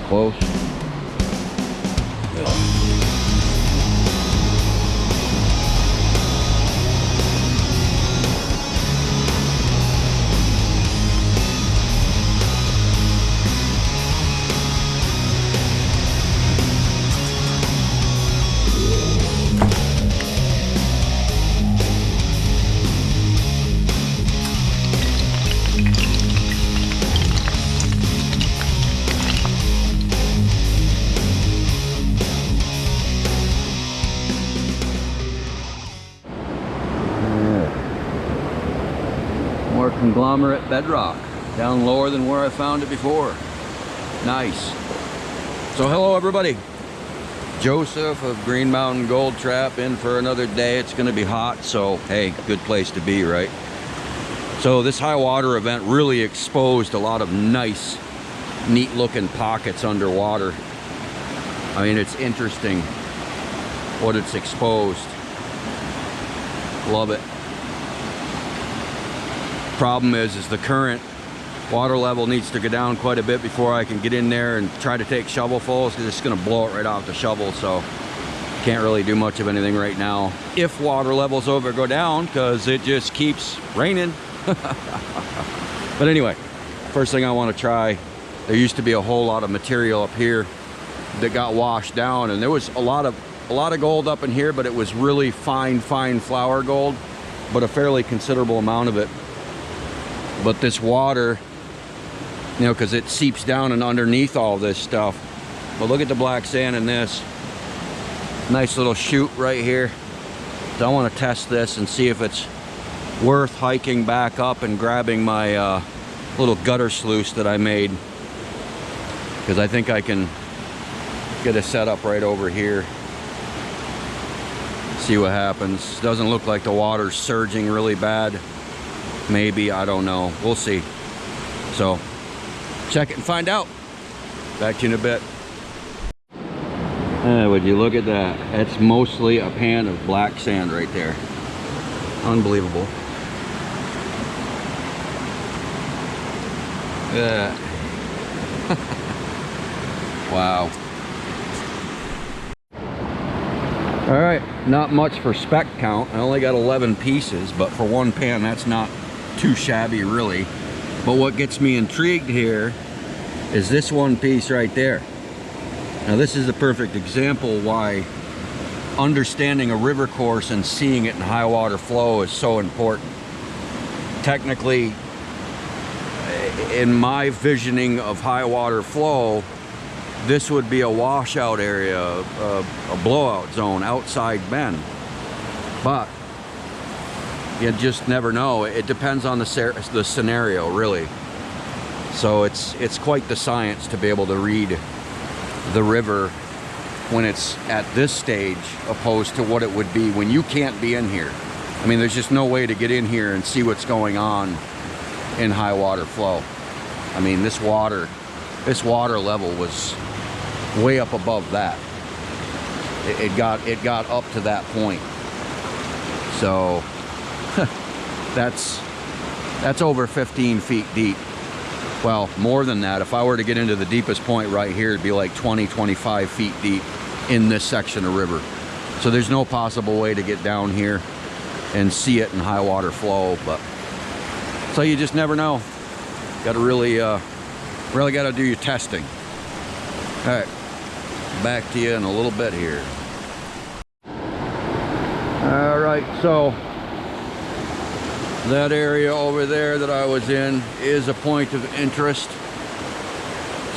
Close. More conglomerate bedrock down lower than where I found it before. Nice. So hello everybody. Joseph of Green Mountain Gold Trap in for another day. It's gonna be hot, so hey, good place to be, right? So this high water event really exposed a lot of nice, neat looking pockets underwater. I mean, it's interesting what it's exposed. Love it. Problem is the current water level needs to go down quite a bit before I can get in there and try to take shovelfuls, because it's going to blow it right off the shovel. So can't really do much of anything right now if water levels go down, because it just keeps raining. But anyway, first thing I want to try, there used to be a whole lot of material up here that got washed down, and there was a lot of gold up in here, but it was really fine flour gold, but a fairly considerable amount of it. But this water, you know, because it seeps down and underneath all this stuff. But look at the black sand in this. Nice little chute right here. So I want to test this and see if it's worth hiking back up and grabbing my little gutter sluice that I made. Because I think I can get a setup right over here. See what happens. Doesn't look like the water's surging really bad. Maybe, I don't know. We'll see. So, check it and find out. Back to you in a bit. Would you look at that? That's mostly a pan of black sand right there. Unbelievable. Yeah. Wow. All right, not much for speck count. I only got 11 pieces, but for one pan, that's not too shabby really. But what gets me intrigued here is this one piece right there. Now this is the perfect example why understanding a river course and seeing it in high water flow is so important. Technically, in my visioning of high water flow, this would be a washout area, a blowout zone, outside bend. But you just never know. It depends on the scenario, really. So it's quite the science to be able to read the river when it's at this stage, opposed to what it would be when you can't be in here. I mean, there's just no way to get in here and see what's going on in high water flow. I mean, this water level was way up above that. It got up to that point. So that's over 15 feet deep. Well, more than that. If I were to get into the deepest point right here, it'd be like 20-25 feet deep in this section of river. So there's no possible way to get down here and see it in high water flow. But so you just never know. Got to really got to do your testing. All right, back to you in a little bit here. All right, so that area over there that I was in is a point of interest.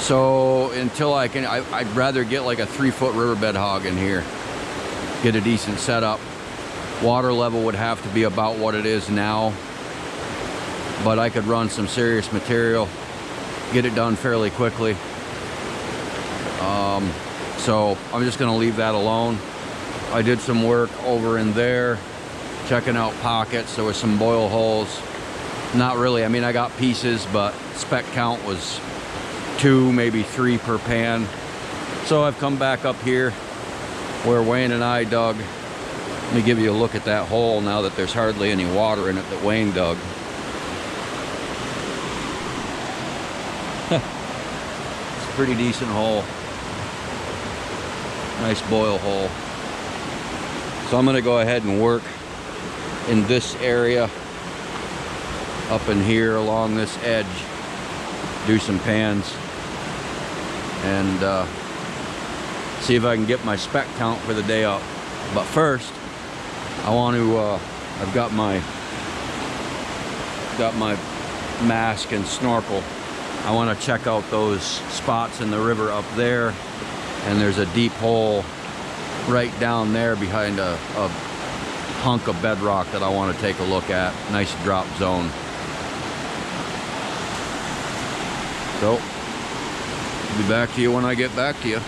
So until I'd rather get like a 3-foot riverbed hog in here, get a decent setup. Water level would have to be about what it is now, but I could run some serious material, get it done fairly quickly. So I'm just gonna leave that alone. I did some work over in there, checking out pockets. There was some boil holes. Not really, I mean, I got pieces, but spec count was 2, maybe 3 per pan. So I've come back up here where Wayne and I dug. Let me give you a look at that hole now that there's hardly any water in it that Wayne dug. It's pretty decent hole. Nice boil hole. So I'm gonna go ahead and work in this area, up in here along this edge, do some pans, and see if I can get my speck count for the day up. But first, I want to, I've got my mask and snorkel. I want to check out those spots in the river up there, and there's a deep hole right down there behind a hunk of bedrock that I want to take a look at. Nice drop zone. So, I'll be back to you when I get back to you.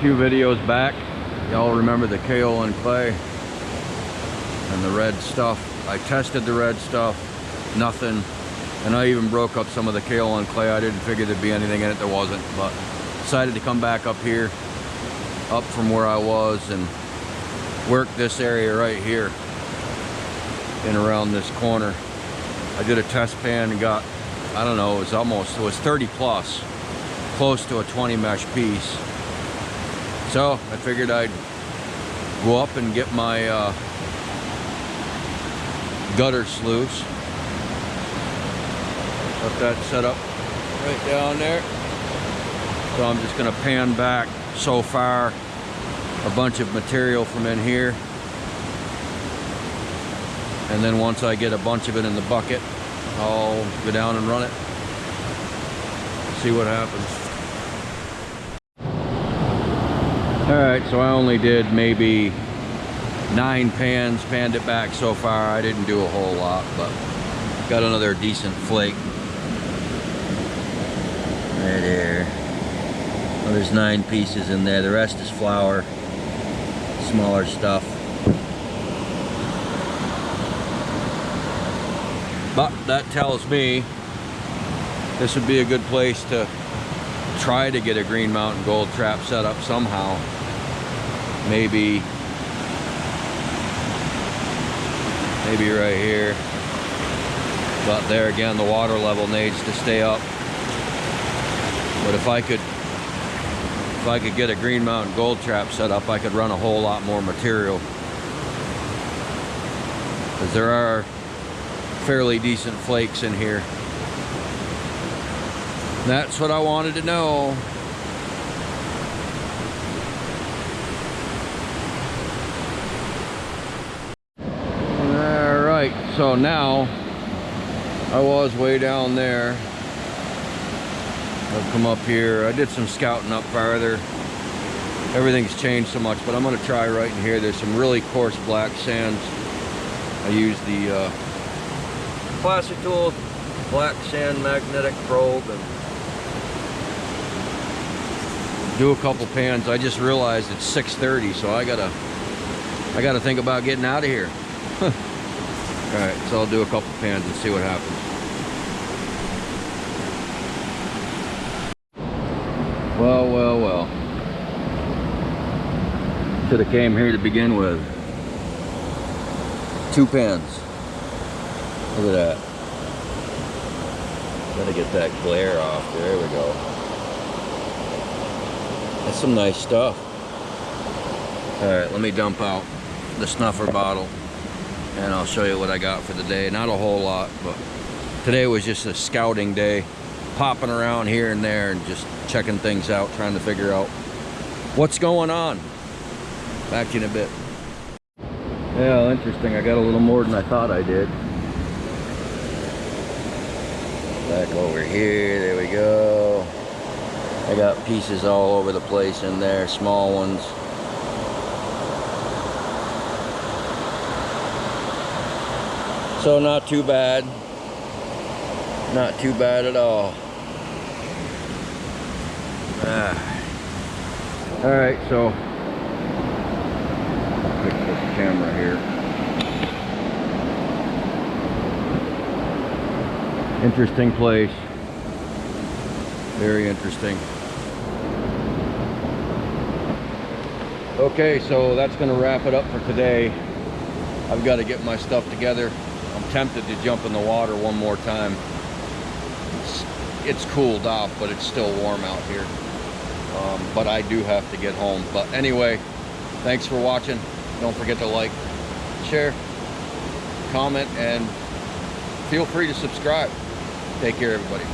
few videos back, y'all remember the kaolin clay and the red stuff. I tested the red stuff, nothing. And I even broke up some of the kaolin clay. I didn't figure there'd be anything in it, there wasn't. But decided to come back up here, up from where I was, and work this area right here and around this corner. I did a test pan and got, I don't know, it was 30 plus, close to a 20 mesh piece. So I figured I'd go up and get my gutter sluice. Got that set up right down there. So I'm just gonna pan back so far a bunch of material from in here. And then once I get a bunch of it in the bucket, I'll go down and run it. See what happens. Alright, so I only did maybe 9 pans, panned it back so far. I didn't do a whole lot, but got another decent flake. Right there. Well, there's 9 pieces in there. The rest is flour, smaller stuff. But that tells me this would be a good place to try to get a Green Mountain gold trap set up somehow. Maybe right here. But there again, the water level needs to stay up. But if I could get a Green Mountain gold trap set up, I could run a whole lot more material. Because there are fairly decent flakes in here. That's what I wanted to know. Alright, so now I was way down there. I've come up here. I did some scouting up farther. Everything's changed so much, but I'm going to try right in here. There's some really coarse black sands. I use the Classic Tool black sand magnetic probe and do a couple pans. I just realized it's 6:30, so I gotta think about getting out of here. Alright, so I'll do a couple pans and see what happens. Well. Should have came here to begin with. 2 pans. Look at that. Gotta get that glare off. There we go. That's some nice stuff. Alright, let me dump out the snuffer bottle and I'll show you what I got for the day. Not a whole lot, but today was just a scouting day. Popping around here and there and just checking things out, trying to figure out what's going on. Back to you in a bit. Yeah, interesting. I got a little more than I thought I did. Back over here, there we go. I got pieces all over the place in there, small ones. So not too bad. Not too bad at all. Alright, so fix this camera here. Interesting place. Very interesting. Okay, so that's going to wrap it up for today. I've got to get my stuff together. I'm tempted to jump in the water one more time. It's cooled off, but it's still warm out here. But I do have to get home. But anyway, thanks for watching. Don't forget to like, share, comment, and feel free to subscribe. Take care, everybody.